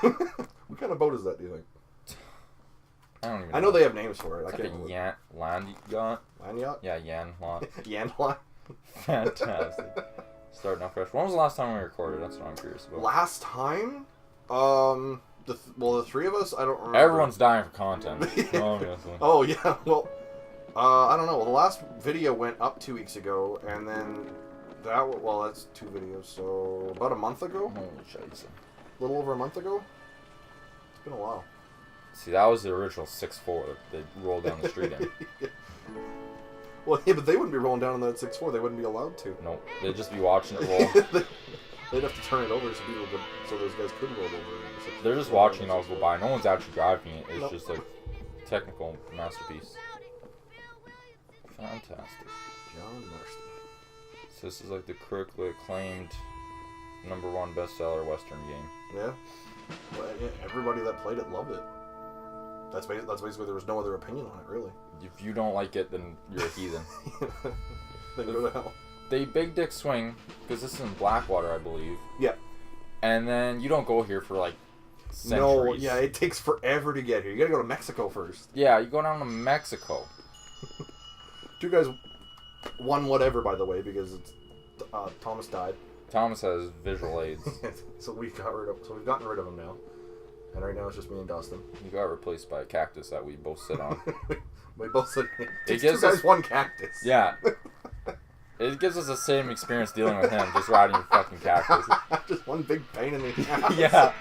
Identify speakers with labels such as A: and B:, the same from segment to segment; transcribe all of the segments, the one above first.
A: What kind of boat is that, do you think?
B: I don't even know.
A: I know they have names for it.
B: It's
A: I can't
B: like a land yacht.
A: Land yacht?
B: Yeah, Yan lot.
A: Yan yacht?
B: Fantastic. Starting off fresh. When was the last time we recorded? That's what I'm curious about.
A: Last time? The three of us? I don't remember.
B: Everyone's dying for content. Obviously.
A: Oh, yeah. Well, I don't know. Well, the last video went up 2 weeks ago, and then that's 2 videos, so about a month ago?
B: Holy shit.
A: A little over a month ago? It's been a while.
B: See, that was the original 6'4" that they rolled down the street in.
A: Yeah. Well, yeah, but they wouldn't be rolling down on that 6'4". They wouldn't be allowed to.
B: No, they'd just be watching it roll.
A: They'd have to turn it over so those guys couldn't roll over.
B: They're just watching it all go by. No one's actually driving it. It's just like technical masterpiece. Fantastic.
A: John Marston.
B: So this is like the critically acclaimed #1 bestseller Western game.
A: Yeah. Well, yeah, everybody that played it loved it. That's basically there was no other opinion on it, really.
B: If you don't like it, then you're a heathen.
A: Then go to hell.
B: They big dick swing, because this is in Blackwater, I believe.
A: Yeah.
B: And then you don't go here for like centuries.
A: No, yeah, it takes forever to get here. You gotta go to Mexico first.
B: Yeah, you go down to Mexico.
A: 2 guys won whatever, by the way, because Thomas died.
B: Thomas has visual aids.
A: So we've gotten rid of him now. And right now it's just me and Dustin.
B: You got replaced by a cactus that we both sit on.
A: We both sit.
B: It
A: It's
B: gives
A: 2 guys,
B: us
A: 1 cactus.
B: Yeah. It gives us the same experience dealing with him, just riding your fucking cactus.
A: Just 1 big pain in the ass.
B: Yeah.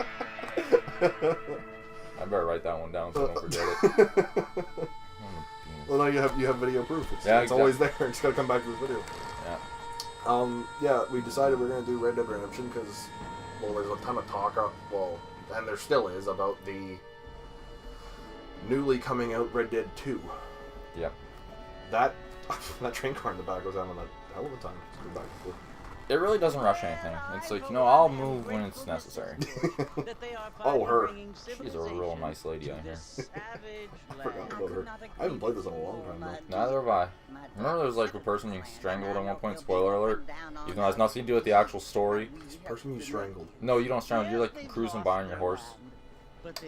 B: I better write that one down so I don't forget it.
A: Well, now you have video proof. It's
B: Exactly.
A: always there. You just gotta come back to this video.
B: Yeah.
A: Yeah, we decided we are gonna do Red Dead Redemption because, well, there's a ton of talk. And there still is about the newly coming out Red Dead 2.
B: Yep.
A: That train car in the back goes out on a hell of a time. Just go back and forth.
B: It really doesn't rush anything. It's like, I'll move when it's necessary.
A: Oh, her.
B: She's a real nice lady out here.
A: I forgot about her. I haven't played this in a long time, though.
B: Neither have I. Remember there was like a person being strangled at one point, spoiler alert? Even though it has nothing to do with the actual story.
A: This person you strangled.
B: No, you don't strangle, you're like cruising by on your horse.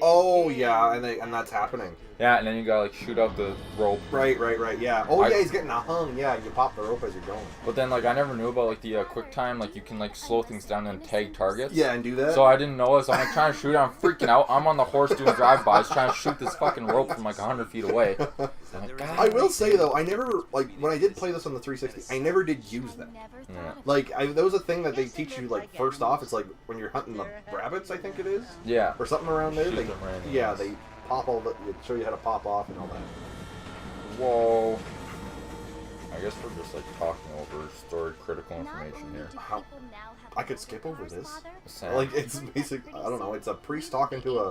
A: Oh, yeah, and that's happening.
B: Yeah, and then you gotta like shoot out the rope.
A: Right, yeah. Oh, yeah, he's getting hung. Yeah, you pop the rope as you're going.
B: But then like I never knew about like the quick time, like you can like slow things down and tag targets.
A: Yeah, and do that.
B: So I didn't know it, so I'm like trying to shoot it, I'm freaking out. I'm on the horse doing drive-bys trying to shoot this fucking rope from like 100 feet away. Like,
A: I will say though, I never, like, when I did play this on the 360, I never did use that.
B: Yeah.
A: Like, that was a thing that they teach you, like, first off, it's like when you're hunting the rabbits, I think it is.
B: Yeah.
A: Or something around there.
B: Shoot them randomly.
A: Yeah, they pop all the, it show you how to pop off and all that.
B: Whoa. I guess we're just like talking over story critical information here.
A: I could skip over this.
B: Sam.
A: Like, it's basic, I don't know, it's a priest talking to a,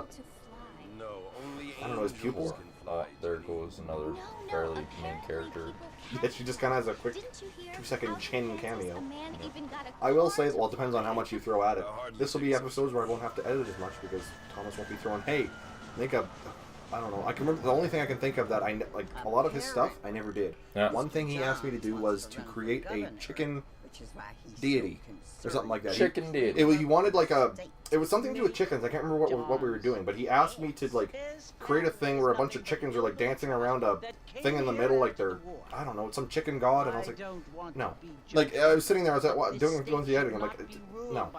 A: I don't know, his pupil?
B: Oh, there goes another fairly main character.
A: Yeah, she just kind of has a quick 2-second chin cameo. I will say, well, it depends on how much you throw at it. This will be episodes where I won't have to edit as much because Thomas won't be throwing, hey, make a, I don't know, I can remember, the only thing I can think of that like, a lot of his stuff, I never did.
B: Yeah.
A: One thing he asked me to do was to create a chicken deity, or something like that.
B: Chicken deity.
A: He wanted like it was something to do with chickens. I can't remember what we were doing, but he asked me to like create a thing where a bunch of chickens are like dancing around a thing in the middle, like they're, I don't know, it's some chicken god, and I was like, no. Like, I was sitting there, I was like, doing the editing, I'm like, no.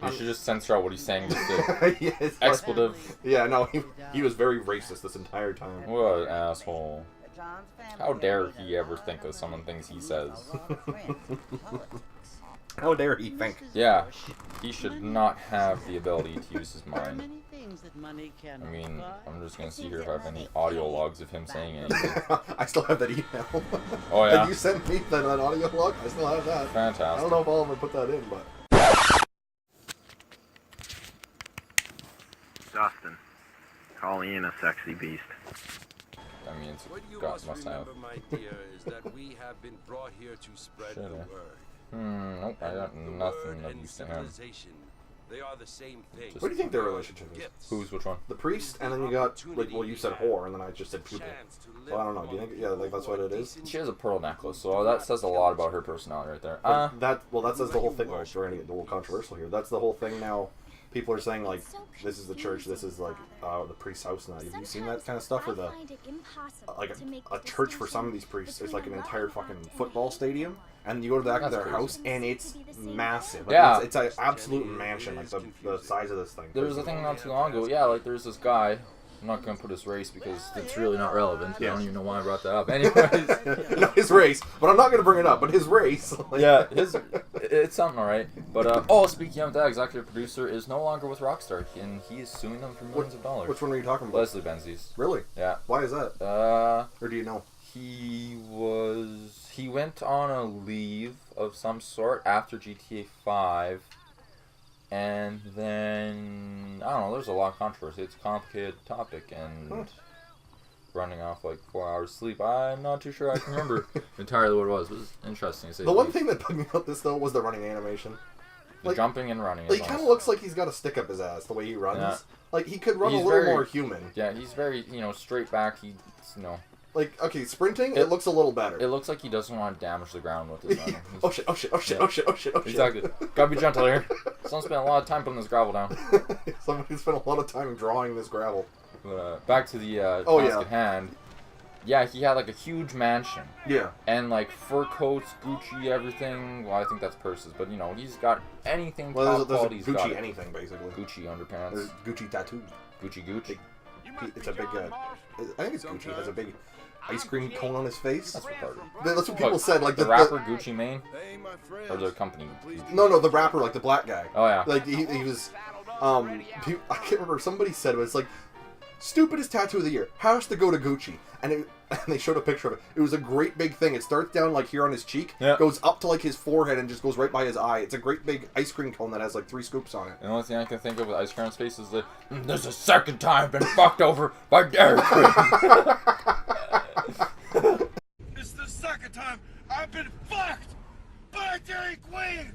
B: You should just censor out what he's saying, just the
A: Yes,
B: expletive.
A: Yeah, no, he was very racist this entire time.
B: What an asshole. How dare he ever think of some of the things he says?
A: How dare he think?
B: Yeah, he should not have the ability to use his mind. I mean, I'm just gonna see here if I have any audio logs of him saying anything.
A: I still have that email.
B: Oh yeah?
A: That you sent me, that audio log? I still have that.
B: Fantastic.
A: I don't know if I'll ever put that in, but...
C: Dustin, call Ian a sexy beast.
B: I mean, it's
D: What you
B: got must have.
D: remember, my dear, is that we have been brought here to spread the word.
B: Nope, I got nothing of use to him.
D: They are the same thing.
A: What do you think their relationship is?
B: Who's which one?
A: The priest, and then you got, like, well, you said whore, and then I just said pupil. So I don't know, do you think, yeah, like, that's what it is?
B: She has a pearl necklace, so that says a lot about her personality right there.
A: That says the whole thing, well, we're going to get a little controversial here. That's the whole thing now. people are saying like, this is the church, this is like the priest's house now. Have you seen that kind of stuff? Or the like a church for some of these priests is like an entire fucking football stadium, and you go to the back of their house and it's massive. Like,
B: Yeah,
A: it's an absolute mansion, like the size of this thing.
B: There was a thing not too long ago. Yeah, like there's this guy. I'm not gonna put his race because it's really not relevant.
A: Yeah.
B: I don't even know why I brought that up. Anyways,
A: No, his race, but I'm not gonna bring it up. But his race. Like,
B: yeah, it's something alright. But speaking of that, executive producer is no longer with Rockstar, and he is suing them for millions of dollars.
A: Which one are you talking about?
B: Leslie Benzies.
A: Really?
B: Yeah.
A: Why is that? Or do you know?
B: He went on a leave of some sort after GTA 5. And then, I don't know, there's a lot of controversy. It's a complicated topic, and running off like 4 hours sleep, I'm not too sure I can remember entirely what it was. It was interesting to say.
A: The one thing that bugged me about this, though, was the running animation.
B: The jumping and running.
A: Like, he kind of looks like he's got a stick up his ass, the way he runs.
B: Yeah.
A: Like, he could run
B: He's
A: a little
B: very-
A: more human.
B: Yeah, he's very, straight back.
A: Like, okay, sprinting, it looks a little better.
B: It looks like he doesn't want to damage the ground with his running.
A: Oh shit, oh shit, oh shit, oh shit, oh shit, oh shit.
B: Exactly. Gotta be gentle here. Someone spent a lot of time putting this gravel down.
A: Somebody spent a lot of time drawing this gravel.
B: But back to the task at hand. Yeah, he had like a huge mansion.
A: Yeah.
B: And like fur coats, Gucci, everything. Well, I think that's purses, but he's got anything top
A: There's
B: quality.
A: a Gucci anything, basically.
B: Gucci underpants.
A: There's Gucci tattoos.
B: Gucci.
A: It's a big, I think it's Gucci. It has a big ice cream cone on his face.
B: That's retarded.
A: That's what people said. Like
B: the rapper Gucci Mane? Or the company?
A: No, the rapper, like the black guy.
B: Oh, yeah.
A: Like, he was, I can't remember, somebody said it was like, stupidest tattoo of the year has to go to Gucci. And they showed a picture of it. It was a great big thing. It starts down like here on his cheek, goes up to like his forehead, and just goes right by his eye. It's a great big ice cream cone that has like 3 scoops on it.
B: The only thing I can think of with ice cream on his face is that there's a second time I've been fucked over by Dairy Queen.
D: It's the second time I've been fucked by Dairy Queen!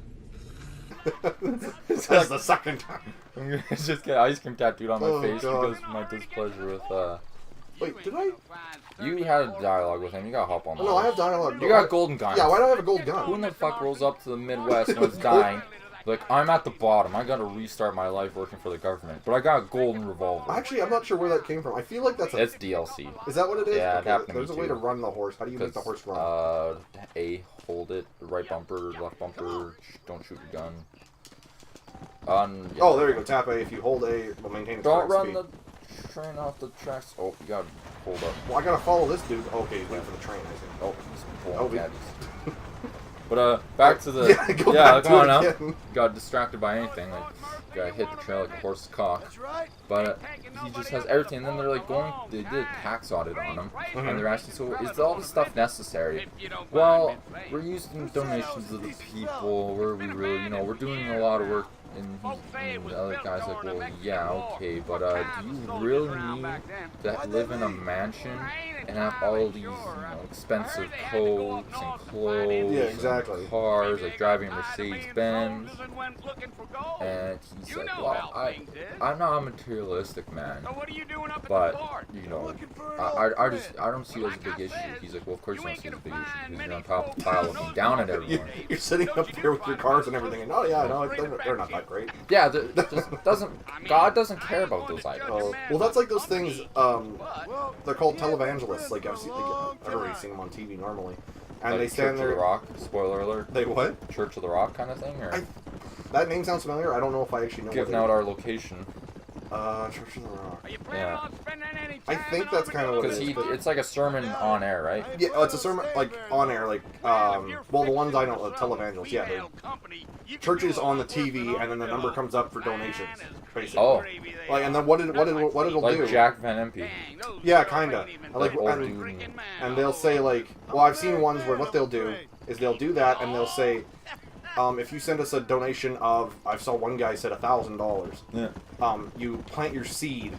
A: That's the second time.
B: I'm gonna just get ice cream tattooed on my face
A: God.
B: because of my displeasure with,
A: Wait, did I?
B: You had a dialogue with him. You gotta hop on that.
A: No, I have dialogue.
B: You got golden guns.
A: Yeah, why do I have a gold gun?
B: Who in the fuck rolls up to the Midwest when it's dying? Like, I'm at the bottom. I gotta restart my life working for the government. But I got a golden revolver.
A: Actually, I'm not sure where that came from. I feel like that's a...
B: It's DLC.
A: Is that what it is?
B: Yeah, it happened to me
A: There's a way
B: too.
A: to run the horse. How do you make the horse run?
B: A, hold it. Right bumper, left bumper. Don't shoot your gun. Yeah.
A: Oh, there you go. Tap A. If you hold A, it will maintain its
B: Don't
A: current
B: run
A: speed.
B: the train off the tracks. Oh, you gotta hold up.
A: Well, I gotta follow this dude. Okay, he's waiting for the train, I think.
B: Oh, he's pulling
A: Oh,
B: caddies. But back to the
A: go back
B: come
A: to
B: on
A: it
B: now.
A: again.
B: Got distracted by anything, like got hit the trail like a horse's cock. But he just has everything. And then they're like they did a tax audit on him, and they're asking, so is all this stuff necessary? Well, we're using donations of the people. Where we really, we're doing a lot of work. And the other guy's like, well, yeah, okay, but do you really need to live in a mansion and have all these expensive coats and clothes and cars, like driving a Mercedes-Benz? And he's like, well, I'm not a materialistic man, but, I don't see it as a big issue. He's like, well, of course you don't see it as a big issue because you're on top of the pile looking down at everyone.
A: You're sitting up there with your cars and everything, and oh yeah, no, they're not that great.
B: Yeah, God doesn't care about those items.
A: Well, that's like those things. They're called televangelists. Like I've already seen them on TV normally, and
B: Like
A: they stand
B: Church
A: there.
B: of the Rock. Spoiler alert.
A: They what?
B: Church of the Rock kind of thing, or
A: That name sounds familiar. I don't know if I actually know.
B: giving out our location.
A: Church of the Rock.
B: Yeah.
A: I think that's kind of what it is.
B: Because it's like a sermon on air, right?
A: Yeah, it's a sermon like on air, like well, the ones I know, televangelists. Yeah, they're churches on the TV, and then the number comes up for donations, basically.
B: Oh.
A: Like, and then what it'll
B: Like
A: do?
B: Jack Van Impe.
A: Yeah, kinda. Like,
B: old dude.
A: and they'll say like, well, I've seen ones where what they'll do is they'll do that, and they'll say, if you send us a donation of, I saw one guy said $1,000.
B: Yeah.
A: You plant your seed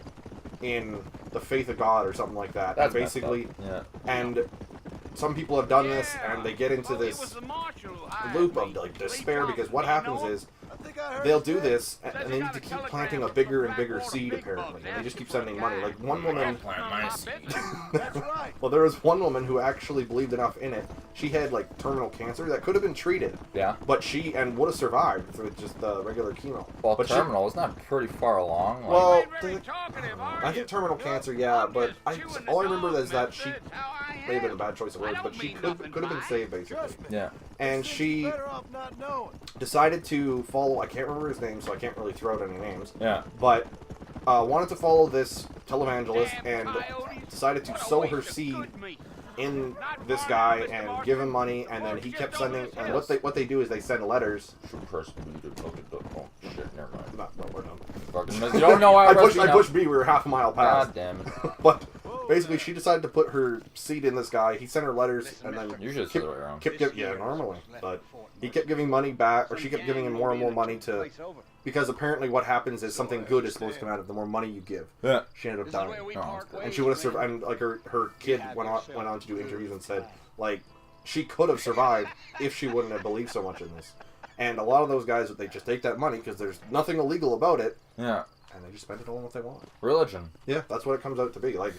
A: in the faith of God or something like that.
B: That's
A: and basically,
B: yeah.
A: and some people have done this, and they get into this loop of like despair because what happens is they'll do this, and they need to keep planting a bigger and bigger seed, apparently. And they just keep sending money. Like, one woman... Well, there was one woman who actually believed enough in it. She had, like, terminal cancer that could have been treated. Yeah. But she... And would have survived with just the regular chemo.
B: Well,
A: but
B: terminal is not pretty far along. Like,
A: well, I think terminal cancer, yeah, but all I remember is that she... may have been a bad choice of words, but she could have been saved, basically. Yeah. And she decided to follow, I can't remember his name, so I can't really throw out any names. Yeah. But wanted to follow this televangelist and decided to sow her seed in this guy and give him money, and then he kept sending, and what they do is they send letters. Oh shit, never mind. No, we're done. You don't know why I pushed B, we were half a mile past. God damn it. But basically, she decided to put her seed in this guy. He sent her letters, and then normally, but he kept giving money back, or she kept giving him more and more money to, because apparently what happens is something good is supposed to come out of the more money you give. Yeah. She ended up dying, and she would have survived. And like her kid went on to do interviews and said, like, she could have survived if she wouldn't have believed so much in this. And a lot of those guys, they just take that money because there's nothing illegal about it. Yeah. And they just spend it on what they want. Religion. Yeah, that's what it comes out to be. Like.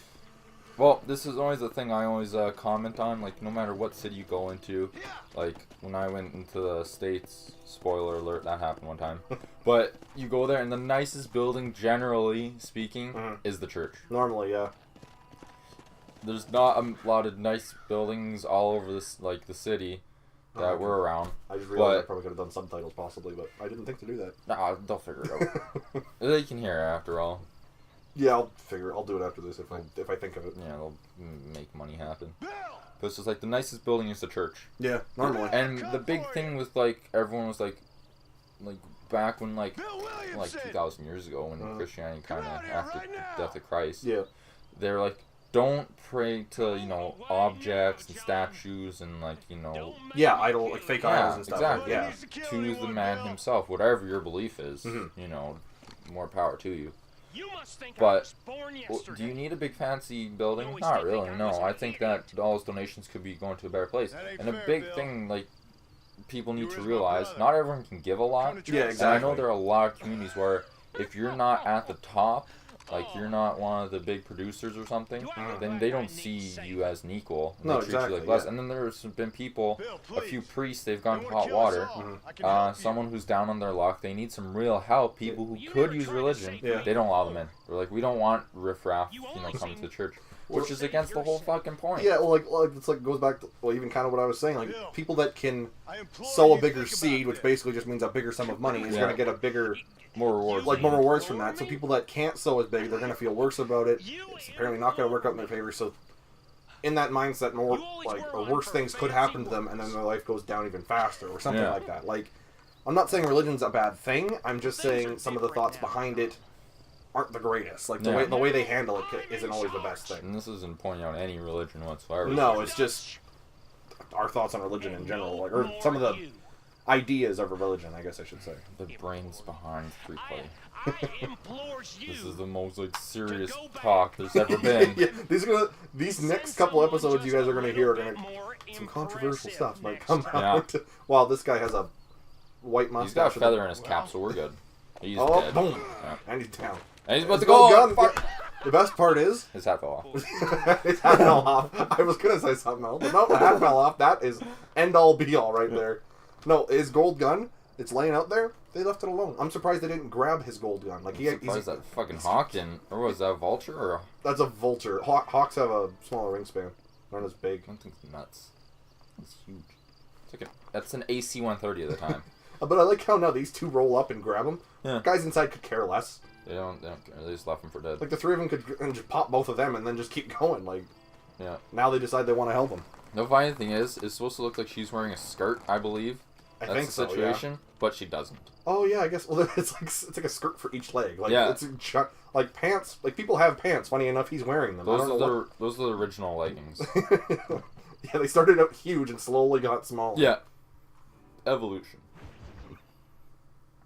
B: Well, this is always the thing I always comment on, like, no matter what city you go into, like, when I went into the States, spoiler alert, that happened one time, but you go there, and the nicest building, generally speaking, is the church.
A: Normally, yeah.
B: There's not a lot of nice buildings all over this, like, the city that we're around.
A: I just realized I probably could have done subtitles, possibly, but I didn't think to do that.
B: Nah, they'll figure it out. They can hear it, after all.
A: Yeah, I'll do it after this if I think of it.
B: Yeah, they'll make money happen. But it's just like the nicest building is the church.
A: Yeah, normally.
B: And the big thing with like everyone was like back when like 2,000 years ago when Christianity kind of after the death of Christ. Yeah. They were like, don't pray to objects and statues and
A: idol like fake idols and stuff.
B: Exactly. Yeah. To the man himself, whatever your belief is, more power to you. But do you need a big fancy building? Not really, no. I think that all those donations could be going to a better place. And a big thing, like, people need to realize, not everyone can give a lot. Yeah, exactly. And I know there are a lot of communities where if you're not at the top, like you're not one of the big producers or something, then they don't see you as an equal. And they treat you like less. And then there's been people, a few priests, they've gone to hot water. Someone who's down on their luck, they need some real help. People who could use religion, they don't allow them in. They're like, we don't want riffraff, coming to the church. Which is against the whole fucking point.
A: Yeah, well, it's like goes back to even kind of what I was saying. Like people that can sow a bigger seed, which basically just means a bigger sum of money, is going to get a bigger, more rewards. Like more rewards from that. So people that can't sow as big, they're going to feel worse about it. It's apparently not going to work out in their favor. So in that mindset, more or worse things could happen to them, and then their life goes down even faster, or something like that. Like I'm not saying religion's a bad thing. I'm just saying some of the thoughts behind it aren't the greatest. Like the way they handle it isn't always the best thing.
B: And this isn't pointing out any religion whatsoever.
A: No, it's just our thoughts on religion in general, like, or some of the ideas of a religion, I guess I should say.
B: The brains behind ThreePlay. This is the most serious talk there's ever been.
A: These next couple episodes you guys are gonna hear are some controversial stuff might come out. Wow, this guy has a white mustache.
B: He's got a feather in his cap, so we're good. He's dead.
A: Boom, and he's down.
B: And he's about to go.
A: The best part is
B: his hat fell off.
A: His hat fell off. I was gonna say something else, but no, the hat fell off. That is end all be all right there. No, his gold gun, it's laying out there. They left it alone. I'm surprised they didn't grab his gold gun. Like
B: he's that fucking hawk didn't, or was that a vulture or?
A: That's a vulture. Hawks have a smaller wingspan. They're not as big.
B: I think it's nuts. It's huge. It's like that's an AC-130 at the time.
A: But I like how now these two roll up and grab them. Yeah. Guys inside could care less.
B: They don't care. They just left them for dead.
A: Like the three of them could just pop both of them and then just keep going. Like, yeah. Now they decide they want to help them.
B: The funny thing is, it's supposed to look like she's wearing a skirt, I believe. That's the situation, but she doesn't.
A: Oh yeah, I guess. Well, it's like a skirt for each leg. Like, it's like pants. Like people have pants. Funny enough, he's wearing them.
B: Those are the original leggings.
A: Yeah, they started out huge and slowly got smaller.
B: Yeah. Evolution.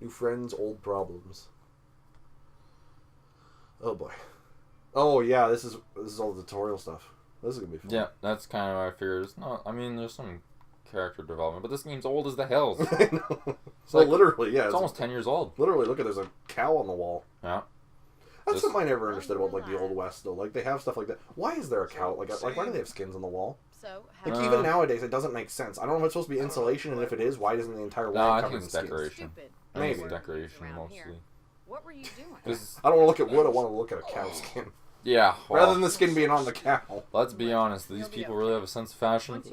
A: New friends, old problems. Oh boy. Oh yeah, this is all the tutorial stuff. This is gonna be fun.
B: Yeah, that's kind of what I figured. It's not. I mean, there's some character development. But this game's old as the hills.
A: I know. So
B: like,
A: literally, yeah.
B: It's almost 10 years old.
A: Literally, look at there's a cow on the wall.
B: Yeah.
A: That's something I never understood about like the Old West though. Like they have stuff like that. Why is there a cow? Like why do they have skins on the wall? Like even nowadays, it doesn't make sense. I don't know if it's supposed to be insulation, and if it is, why isn't the entire wall
B: I
A: covered
B: think
A: in
B: it's decoration.
A: skins? Maybe
B: It's decoration mostly.
E: What were you doing?
A: I don't want to look at wood. I want to look at a cow skin.
B: Yeah. Well,
A: Rather than the skin being on the cow.
B: Let's be honest. These people really have a sense of fashion.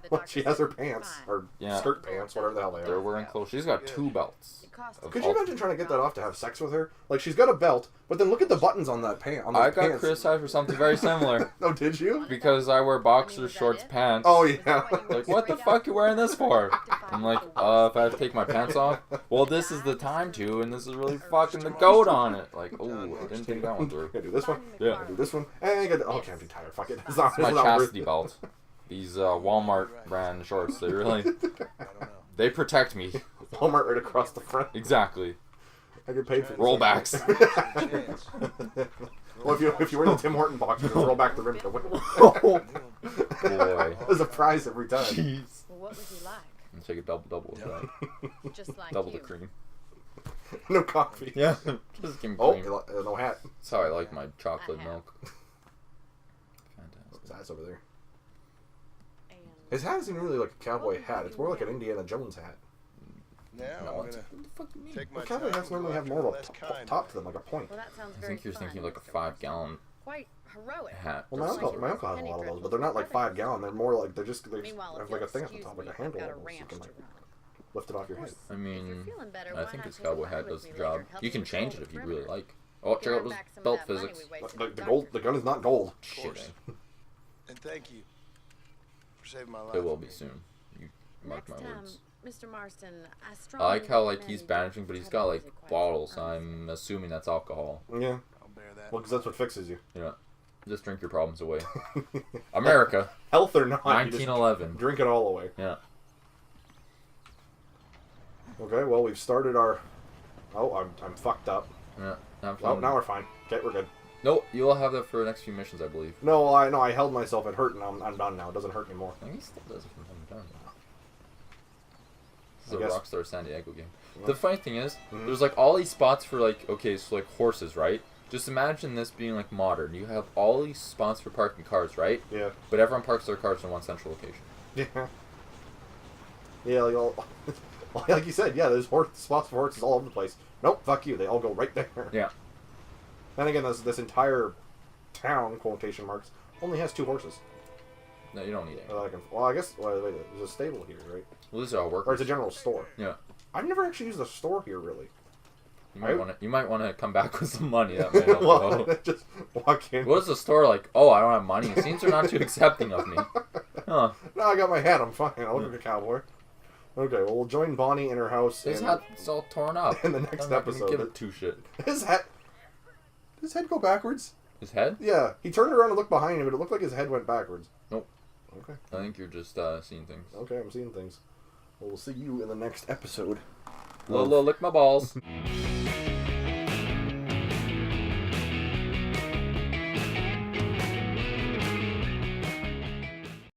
A: Well, she has her pants, or skirt pants, whatever the hell they
B: They're
A: are.
B: wearing clothes. She's got 2 belts.
A: Could you imagine trying to get that off to have sex with her? Like she's got a belt, but then look at the buttons on that pant.
B: I got criticized for something very similar.
A: Oh, did you?
B: Because I wear boxers, shorts, pants.
A: Oh yeah.
B: Like, what the fuck you wearing this for? I'm like, if I have to take my pants off, well, this is the time to, and this is really fucking the goat on it. Like, oh, I didn't think that one through.
A: Can I do this one?
B: Yeah.
A: Can I do this one? And okay, I'm too tired. Fuck it. It's not,
B: It's my
A: it's not worth
B: chastity belt. These Walmart brand shorts, they really, they protect me.
A: Walmart right across the front.
B: Exactly.
A: I get paid for this.
B: Rollbacks.
A: Well, if you wear the Tim Horton box, you can roll back the rim to win.
B: Oh, boy.
A: There's a prize every time.
B: Jeez.
E: Well, what was he like?
B: I'll take a double with that.
E: Just like
B: Double
E: you.
B: the cream.
A: No coffee.
B: Yeah. Just give me
A: Oh,
B: cream.
A: no hat.
B: That's how I like my chocolate milk. Fantastic.
A: His hat's over there. His hat isn't really like a cowboy hat. It's more like an Indiana Jones hat.
D: Now
B: No,
D: I'm
B: what
D: gonna
B: the fuck do you mean?
D: take my
A: Well, cowboy hats normally have more of a top to them, like a point.
E: Well, that sounds
B: I
E: very
B: think you're
E: fun,
B: thinking like a
E: Mr.
B: 5-gallon
E: Quite heroic.
B: hat.
A: Well, my uncle has a lot of those, but they're not like 5 gallon. They're more like they just
E: Meanwhile,
A: have
E: if
A: like a
E: you'll
A: thing at the
E: excuse
A: top, like
E: me,
A: a handle,
E: I've got a
A: almost. You
E: ranch
A: can
E: to
A: like
E: run.
A: lift it off your head.
B: I
E: If
B: mean,
E: you're feeling better,
B: I
E: why
B: think
E: not
B: his
E: take a
B: cowboy
E: ride
B: hat
E: with
B: does
E: me
B: the
E: later
B: job.
E: and help
B: You can
E: control
B: change it
E: the
B: if you really
E: perimeter?
B: like. Oh, check out
E: Earn
B: those
E: back some of
B: belt
E: that money
B: physics.
E: we wasted
A: The
E: with
A: gold, the
E: doctors.
A: gun is not gold.
B: Shit, eh?
D: and thank you for saving my life.
B: It will be soon. You mark
E: Next
B: my
E: time,
B: words.
E: Mr. Marston, I
B: I
E: strongly
B: like how like
E: recommend
B: he's
E: you
B: bandaging, but he's
E: cut
B: got
E: out
B: like
E: music quite
B: bottles.
E: so early.
B: I'm assuming that's alcohol.
A: Yeah,
D: I'll bear that.
A: well, because that's what fixes you.
B: Yeah. Just drink your problems away. America,
A: Health or not, you just
B: 1911.
A: drink it all away.
B: Yeah.
A: Okay, well, we've started our... Oh, I'm fucked up.
B: Yeah.
A: Oh, now we're fine. Okay, we're good.
B: No, you'll have that for the next few missions, I believe.
A: No, I held myself. It hurt, and I'm done now. It doesn't hurt anymore.
B: I think he still does it from time to time. This
A: I
B: is
A: guess.
B: a Rockstar San Diego game.
A: Yeah.
B: The funny thing is, there's like all these spots for like, okay, so like horses, right? Just imagine this being like modern. You have all these spots for parking cars, right?
A: Yeah.
B: But everyone parks their cars in one central location.
A: Yeah. Yeah, like all... well, like you said, yeah, there's spots for horses all over the place. Nope, fuck you. They all go right there.
B: Yeah.
A: Then again, this entire town, quotation marks, only has 2 horses.
B: No, you don't need it.
A: Well, I guess, wait, there's a stable here, right?
B: Well, these are all
A: Or it's
B: workers.
A: a general store.
B: Yeah.
A: I've never actually used a store here, really.
B: You might want to come back with some money. That might help you
A: Well,
B: out.
A: just walk in.
B: What is the store like? Oh, I don't have money. It seems they're not too accepting of me. Huh.
A: No, I got my hat. I'm fine. I look like a cowboy. Okay, well, we'll join Bonnie in her house.
B: His hat's all torn up.
A: in the next
B: I'm not gonna
A: episode.
B: give it 2 shit.
A: His hat... Did his head go backwards?
B: His head?
A: Yeah. He turned around and looked behind him, but it looked like his head went backwards.
B: Nope.
A: Okay.
B: I think you're just seeing things.
A: Okay, I'm seeing things. Well, we'll see you in the next episode.
B: Lick my balls.